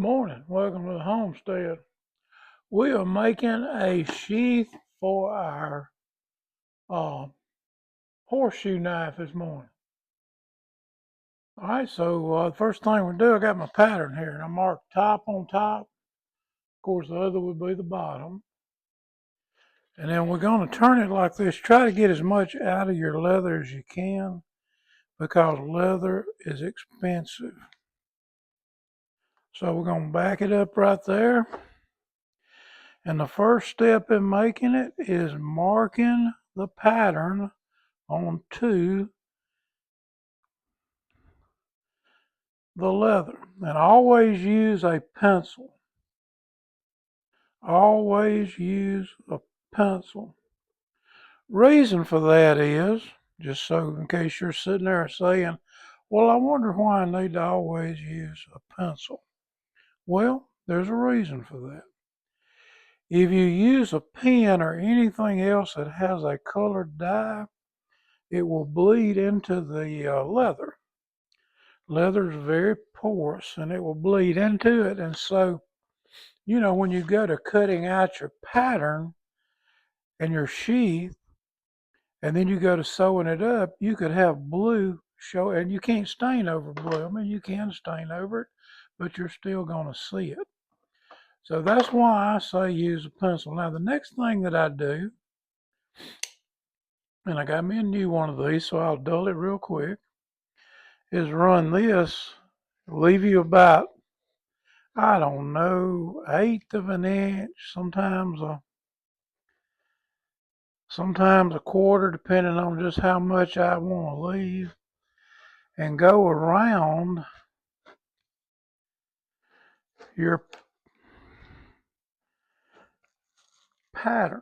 morning. Welcome to the homestead. We are making a sheath for our uh, horseshoe knife this morning. All right, so the first thing we do, I got my pattern here, and I marked top on top. Of course, the other would be the bottom. And then we're going to turn it like this. Try to get as much out of your leather as you can because leather is expensive. So we're going to back it up right there. And the first step in making it is marking the pattern onto the leather. And always use a pencil. Always use a pencil. Reason for that is, just so in case you're sitting there saying, well, I wonder why I need to always use a pencil. Well, there's a reason for that. If you use a pen or anything else that has a colored dye, it will bleed into the leather. Leather is very porous and it will bleed into it. And so, when you go to cutting out your pattern and your sheath, and then you go to sewing it up, you could have blue show, and you can't stain over blue. I mean, you can stain over it, but you're still going to see it. So that's why I say use a pencil. Now, the next thing that I do, and I got me a new one of these, so I'll dull it real quick, is run this, leave you about, I don't know, 1/8 of an inch, sometimes a quarter, depending on just how much I want to leave, and go around your pattern.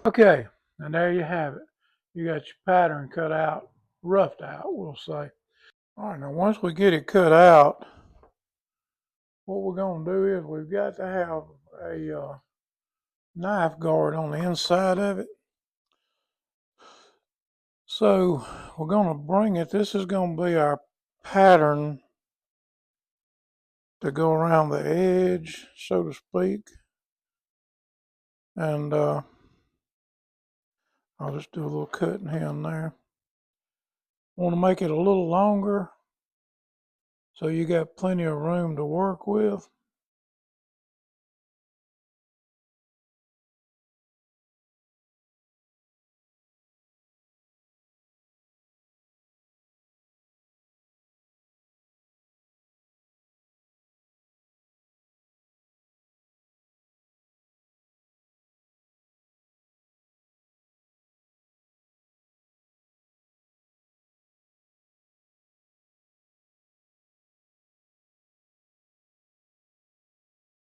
Okay, and there you have it. You got your pattern cut out, roughed out, we'll say. All right, now once we get it cut out, what we're going to do is we've got to have a knife guard on the inside of it. So we're going to bring it, this is going to be our pattern to go around the edge, so to speak. And I'll just do a little cutting here and there. Want to make it a little longer so you got plenty of room to work with.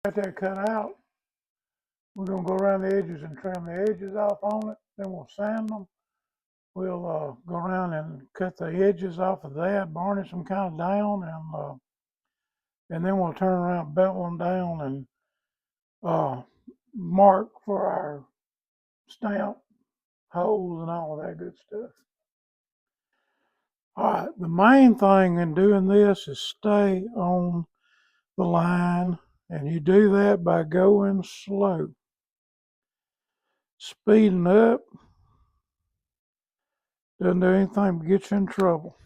Got that cut out. We're going to go around the edges and trim the edges off on it. Then we'll sand them. We'll go around and cut the edges off of that, varnish them kind of down, and then we'll turn around, bevel them down, and mark for our stamp holes and all of that good stuff. All right, the main thing in doing this is stay on the line, and you do that by going slow. Speeding up doesn't do anything but get you in trouble.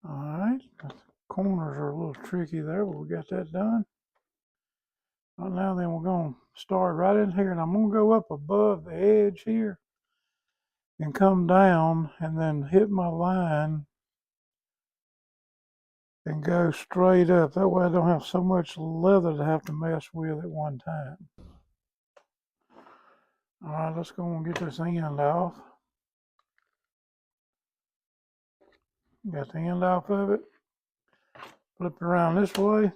All right, the corners are a little tricky there, but we got that done. Right now, then we're going to start right in here, and I'm going to go up above the edge here and come down and then hit my line and go straight up. That way I don't have so much leather to have to mess with at one time. All right, let's go and get this end off. Got the end off of it. Flip it around this way.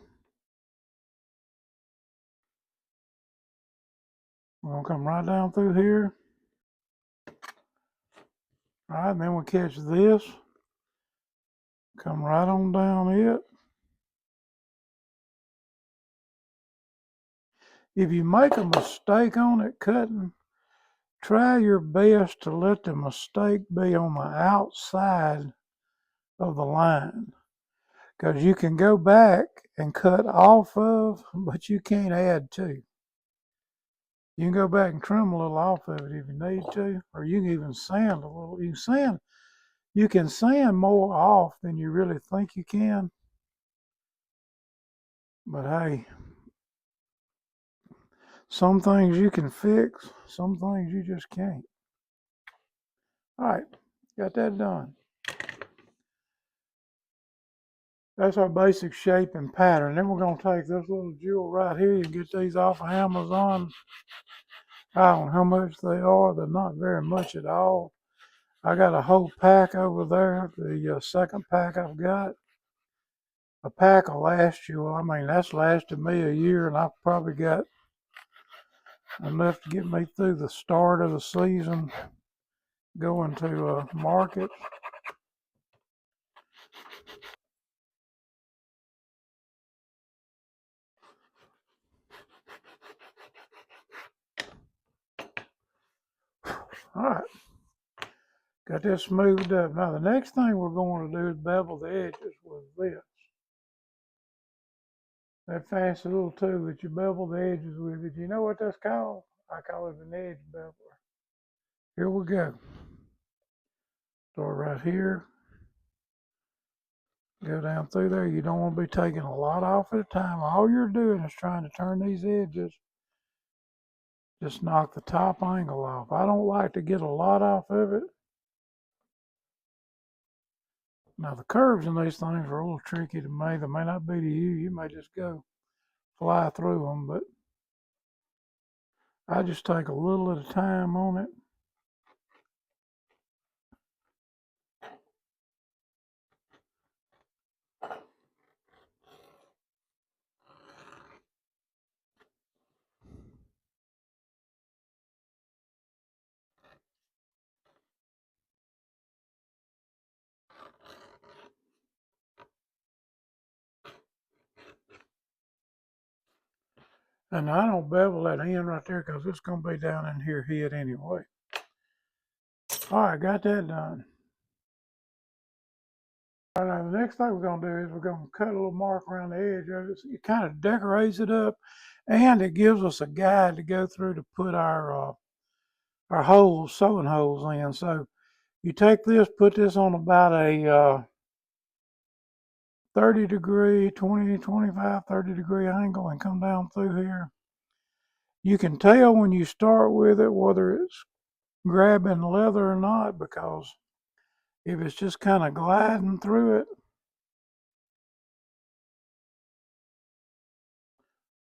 We're going to come right down through here. All right, and then we'll catch this. Come right on down it. if you make a mistake on it cutting, try your best to let the mistake be on the outside of the line, because you can go back and cut off of, but you can't add to. You can go back and trim a little off of it if you need to, or you can even sand a little. You can sand more off than you really think you can. But hey, some things you can fix, some things you just can't. All right, got that done. That's our basic shape and pattern. Then we're going to take this little jewel right here. You can get these off of Amazon. I don't know how much they are. They're not very much at all. I got a whole pack over there. The second pack I've got. A pack will last you. I mean, that's lasted me a year, and I've probably got enough to get me through the start of the season going to market. All right. Got this smoothed up. Now, the next thing we're going to do is bevel the edges with this. That fancy little tool that you bevel the edges with. Did you know what that's called? I call it an edge beveler. Here we go. Start right here. Go down through there. You don't want to be taking a lot off at a time. All you're doing is trying to turn these edges. Just knock the top angle off. I don't like to get a lot off of it. Now the curves in these things are a little tricky to me. They may not be to you. You may just go fly through them, but I just take a little at a time on it. And I don't bevel that end right there because it's going to be down in here hid anyway. All right, got that done. All right, now the next thing we're going to do is we're going to cut a little mark around the edge of it. It kind of decorates it up, and it gives us a guide to go through to put our holes, sewing holes in. So you take this, put this on about a 30 degree, 20, 25, 30 degree angle and come down through here. You can tell when you start with it whether it's grabbing leather or not, because if it's just kind of gliding through it,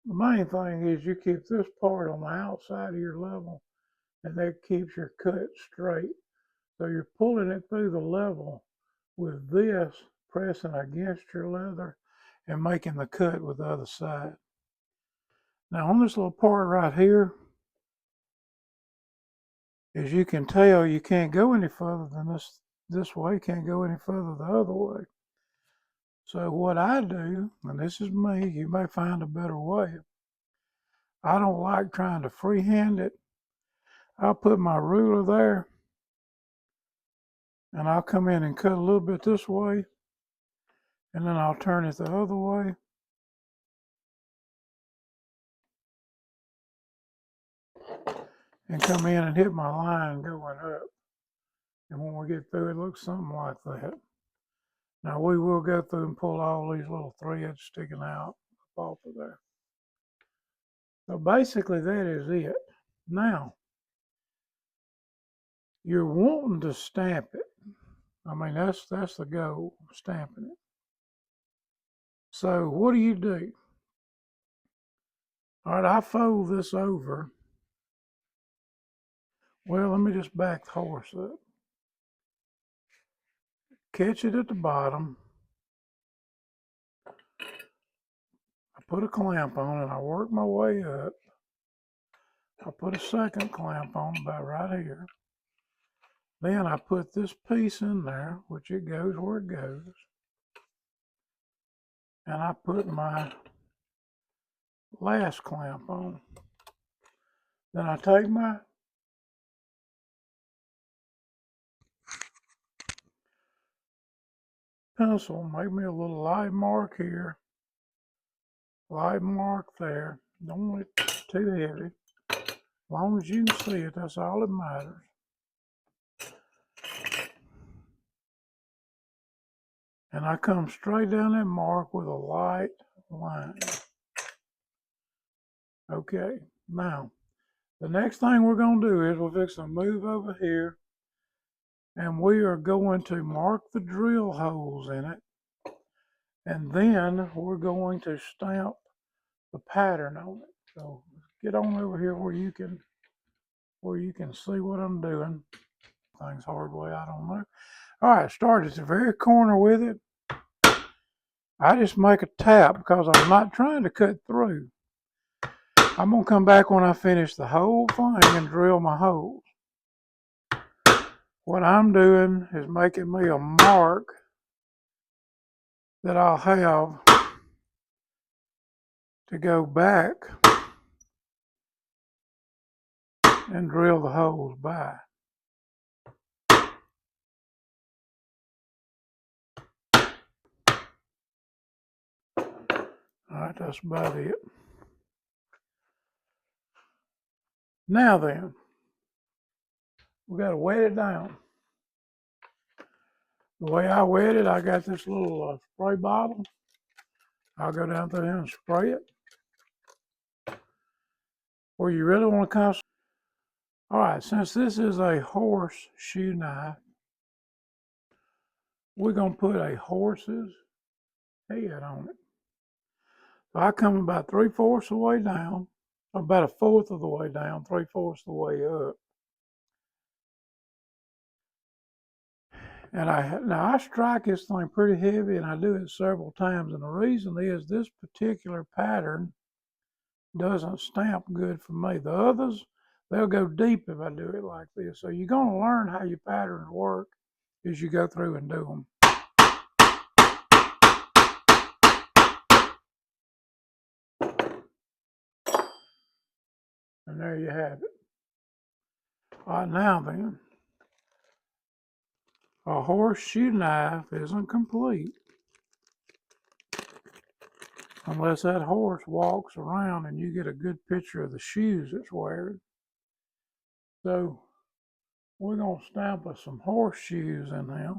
the main thing is you keep this part on the outside of your level, and that keeps your cut straight. So you're pulling it through the level with this pressing against your leather and making the cut with the other side. Now on this little part right here, as you can tell, you can't go any further than this way, can't go any further the other way. So what I do, and this is me, you may find a better way. I don't like trying to freehand it. I'll put my ruler there, and I'll come in and cut a little bit this way, and then I'll turn it the other way. And come in and hit my line going up. And when we get through, it looks something like that. Now we will go through and pull all these little threads sticking out off of there. So basically that is it. Now, you're wanting to stamp it. I mean, that's the goal, stamping it. So what do you do? All right, I fold this over. Well, let me just back the horse up. Catch it at the bottom. I put a clamp on it. I work my way up. I put a second clamp on about right here. Then I put this piece in there, which it goes where it goes. And I put my last clamp on. Then I take my pencil, make me a little light mark here, light mark there. Don't want it too heavy. As long as you can see it, that's all that matters. And I come straight down that mark with a light line. Okay, now, the next thing we're going to do is we're fixing to move over here, and we are going to mark the drill holes in it, and then we're going to stamp the pattern on it. So get on over here where you can see what I'm doing. Things hard way, I don't know. All right, start at the very corner with it. I just make a tap because I'm not trying to cut through. I'm going to come back when I finish the whole thing and drill my holes. What I'm doing is making me a mark that I'll have to go back and drill the holes by. All right, that's about it. Now then, we got to wet it down. The way I wet it, I got this little spray bottle. I'll go down through here and spray it. Where you really want to concentrate. All right, since this is a horseshoe knife, we're going to put a horse's head on it. So I come about 3/4 of the way down, about 1/4 of the way down, 3/4 of the way up. And I strike this thing pretty heavy, and I do it several times. And the reason is this particular pattern doesn't stamp good for me. The others, they'll go deep if I do it like this. So you're going to learn how your patterns work as you go through and do them. And there you have it. All right, now then, a horseshoe knife isn't complete unless that horse walks around and you get a good picture of the shoes it's wearing. So we're going to stamp some horseshoes in there.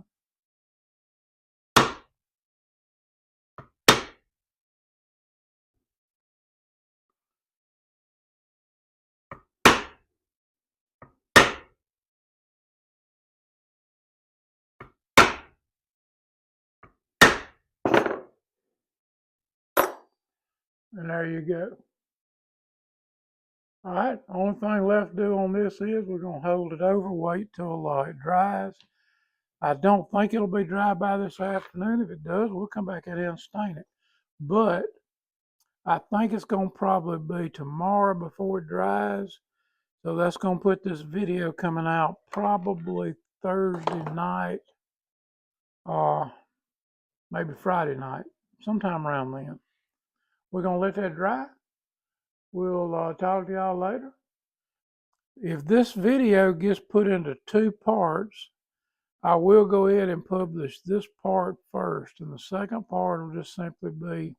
And there you go. All right, only thing left to do on this is we're going to hold it over, wait till it dries. I don't think it'll be dry by this afternoon. If it does, we'll come back in and stain it. But I think it's going to probably be tomorrow before it dries. So that's going to put this video coming out probably Thursday night, or maybe Friday night, sometime around then. We're going to let that dry. We'll talk to y'all later. If this video gets put into 2 parts, I will go ahead and publish this part first, and the second part will just simply be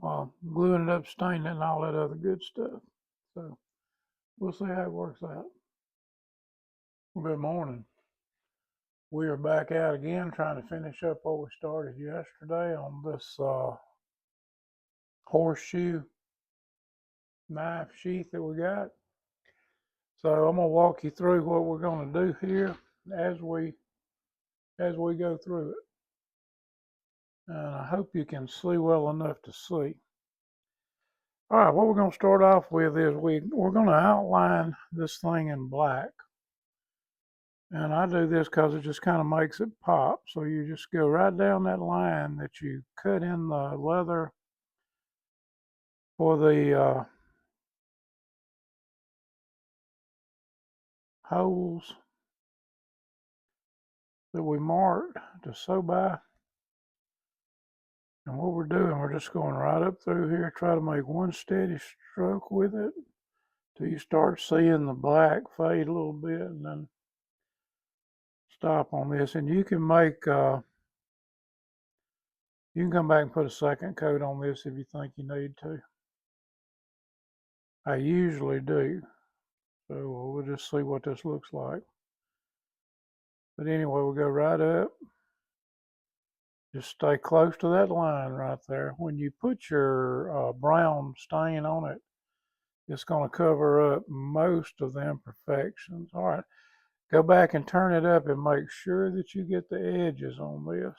gluing it up, staining it, and all that other good stuff. So we'll see how it works out. Good morning. We are back out again trying to finish up what we started yesterday on this horseshoe knife sheath that we got. So I'm going to walk you through what we're going to do here as we go through it. And I hope you can see well enough to see. All right, what we're going to start off with is we're going to outline this thing in black. And I do this because it just kind of makes it pop. So you just go right down that line that you cut in the leather for the holes that we marked to sew by. And what we're doing, we're just going right up through here, try to make one steady stroke with it. till you start seeing the black fade a little bit, and then stop on this. And you can make, you can come back and put a second coat on this if you think you need to. I usually do. So we'll just see what this looks like. But anyway, we'll go right up. Just stay close to that line right there. When you put your brown stain on it, it's going to cover up most of the imperfections. All right, go back and turn it up and make sure that you get the edges on this.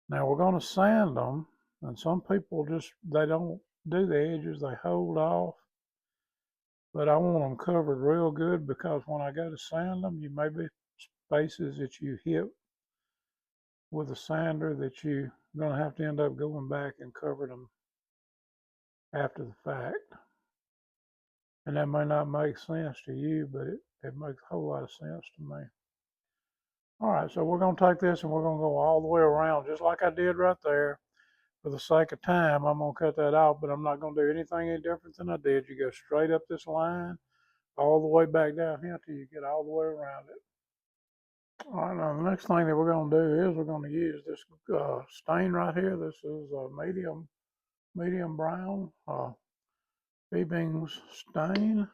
Now we're going to sand them, and some people they don't do the edges, they hold off. But I want them covered real good, because when I go to sand them, you may be spaces that you hit with a sander that you're going to have to end up going back and covering them after the fact. And that may not make sense to you, but it makes a whole lot of sense to me. All right, so we're going to take this and we're going to go all the way around just like I did right there. For the sake of time, I'm going to cut that out, but I'm not going to do anything any different than I did. You go straight up this line, all the way back down here until you get all the way around it. All right, now the next thing that we're going to do is we're going to use this stain right here. This is a medium brown B-Bings stain.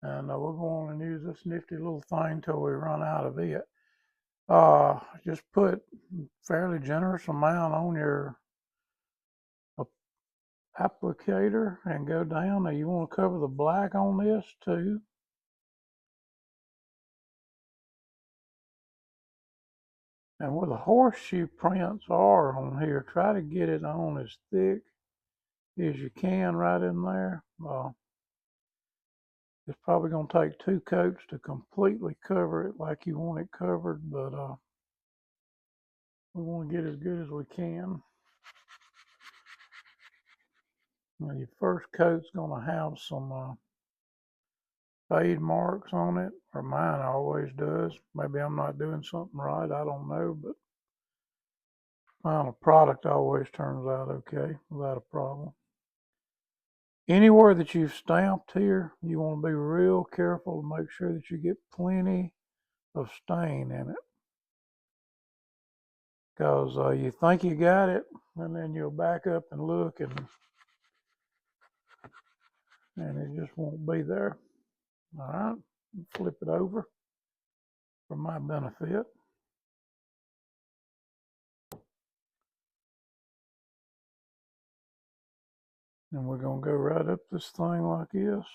And we're going to use this nifty little thing till we run out of it. Just put fairly generous amount on your applicator and go down. Now you want to cover the black on this too. And where the horseshoe prints are on here, try to get it on as thick as you can right in there. It's probably going to take 2 coats to completely cover it like you want it covered, but we want to get as good as we can. Now your first coat's going to have some fade marks on it, or mine always does. Maybe I'm not doing something right, I don't know, but final product always turns out okay without a problem. Anywhere that you've stamped here, you want to be real careful to make sure that you get plenty of stain in it. Because you think you got it, and then you'll back up and look, and it just won't be there. All right, flip it over for my benefit. And we're going to go right up this thing like this.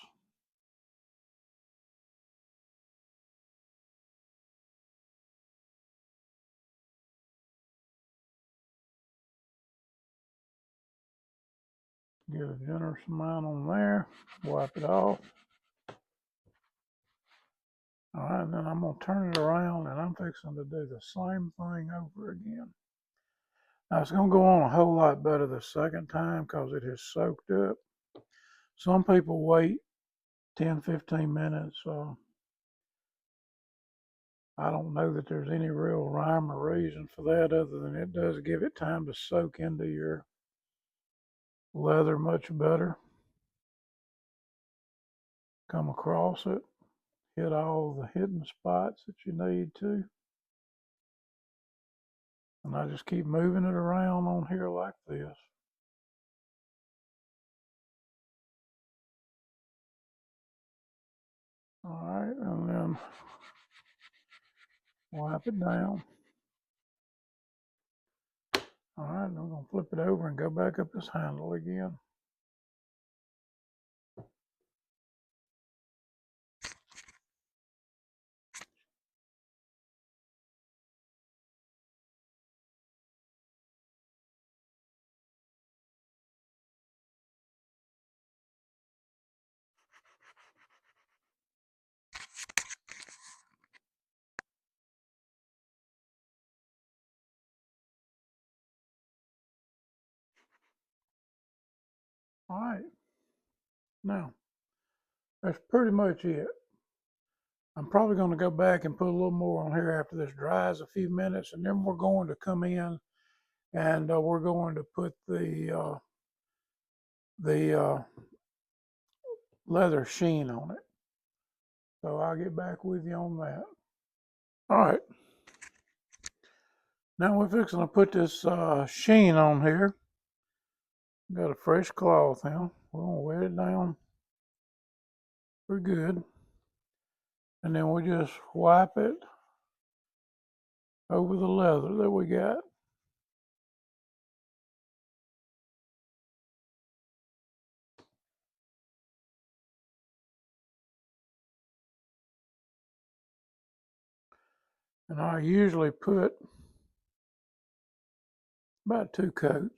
Get a generous amount on there, wipe it off. All right, and then I'm going to turn it around, and I'm fixing to do the same thing over again. Now it's going to go on a whole lot better the second time because it has soaked up. Some people wait 10-15 minutes. I don't know that there's any real rhyme or reason for that, other than it does give it time to soak into your leather much better. Come across it, hit all the hidden spots that you need to. And I just keep moving it around on here like this. All right, and then wipe it down. All right, I'm going to flip it over and go back up this handle again. All right, now that's pretty much it. I'm probably going to go back and put a little more on here after this dries a few minutes, and then we're going to come in and we're going to put the leather sheen on it. So I'll get back with you on that. All right. Now we're fixing to put this sheen on here. Got a fresh cloth now. We're gonna wet it down pretty good. And then we just wipe it over the leather that we got. And I usually put about 2 coats.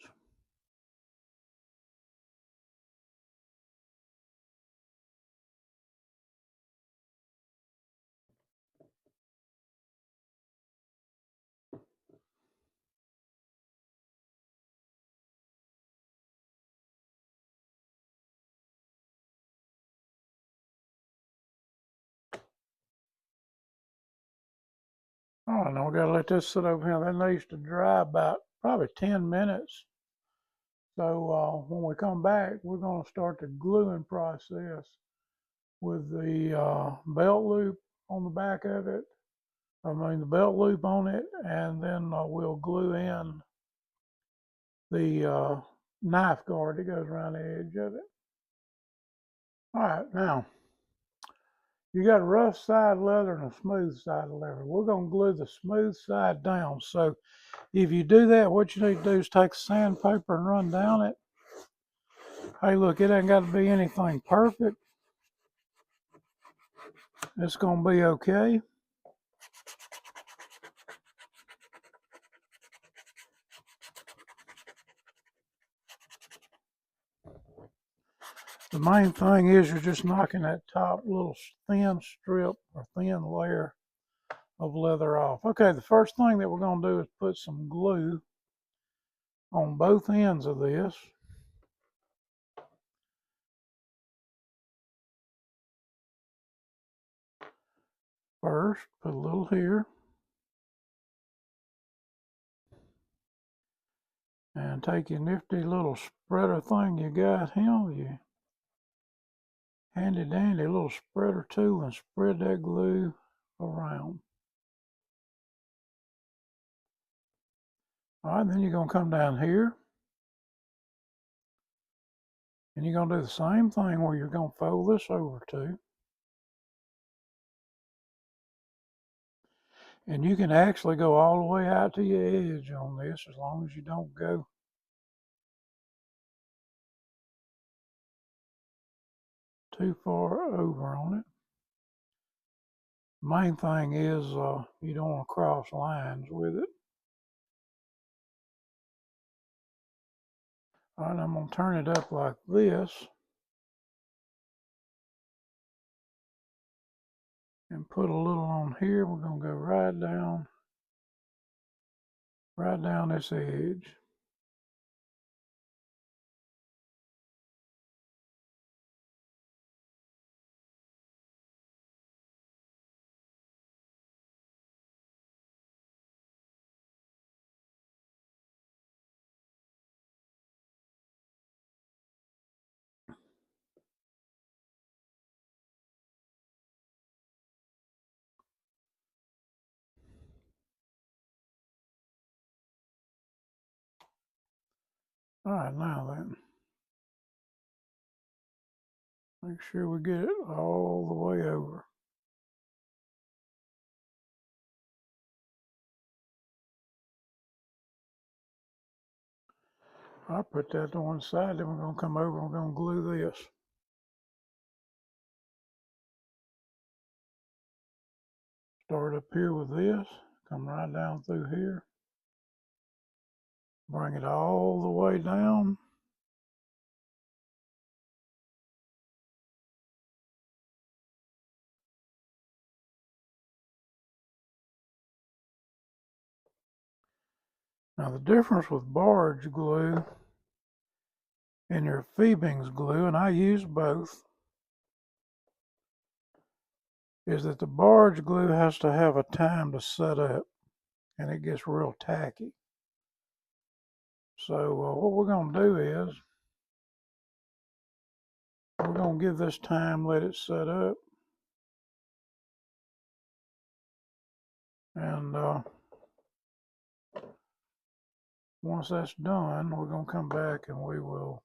Oh, no, we gotta let this sit over here. That needs to dry about probably 10 minutes. So when we come back, we're gonna start the gluing process with the belt loop on the back of it. I mean the belt loop on it, and then we'll glue in the knife guard that goes around the edge of it. All right, now you got a rough side leather and a smooth side leather. We're gonna glue the smooth side down. So if you do that, what you need to do is take sandpaper and run down it. Hey, look, it ain't got to be anything perfect. It's gonna be okay. The main thing is you're just knocking that top little thin strip or thin layer of leather off. Okay, the first thing that we're going to do is put some glue on both ends of this. First, put a little here. And take your nifty little spreader thing you got here, you handy dandy little spreader tool, and spread that glue around. All right, then you're going to come down here. And you're going to do the same thing where you're going to fold this over to. And you can actually go all the way out to your edge on this as long as you don't go too far over on it. Main thing is you don't want to cross lines with it. All right, I'm going to turn it up like this and put a little on here. We're going to go right down this edge. All right, now then, make sure we get it all the way over. I'll put that to one side, then we're going to come over and we're going to glue this. Start up here with this, come right down through here, bring it all the way down. Now the difference with barge glue and your Phoebing's glue, and I use both, is that the barge glue has to have a time to set up and it gets real tacky. So what we're going to do is We're going to give this time, let it set up. And once that's done, we're going to come back and we will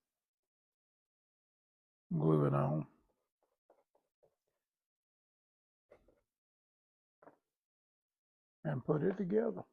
glue it on. And put it together.